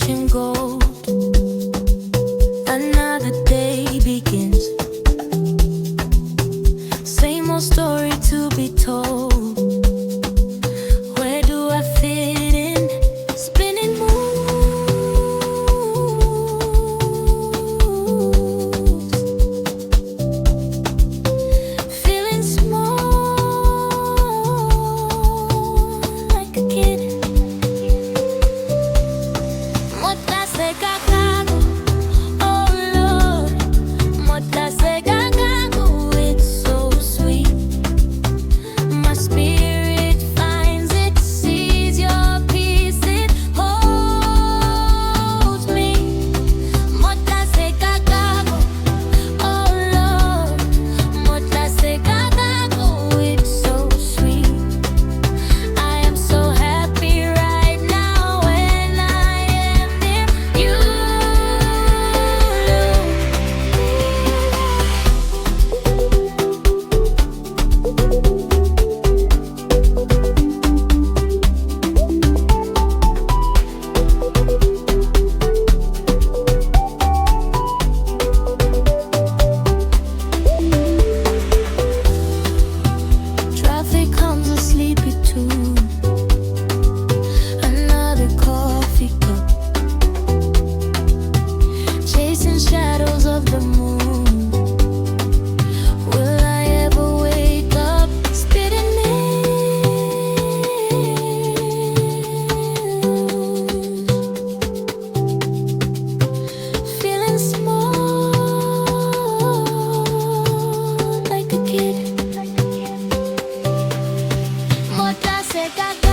reaching gold. Another day begins. Same old story to be told. Where do I fit in? Spinning moves, feeling small like a kid. Tlase, Gago, oh Lord. Tlase, Gago, it's so sweet. My spirit finds it, sees your peace, it holds me. Tlase, Gago, oh Lord. Tlase, Gago, it's so sweet. I am so happy right now when I am near you. Traffic comes a sleepy tune. Another coffee cup, chasing shadows of the moon. Will I ever wake up spitting news, feeling small like a kid. Tlase, Gago.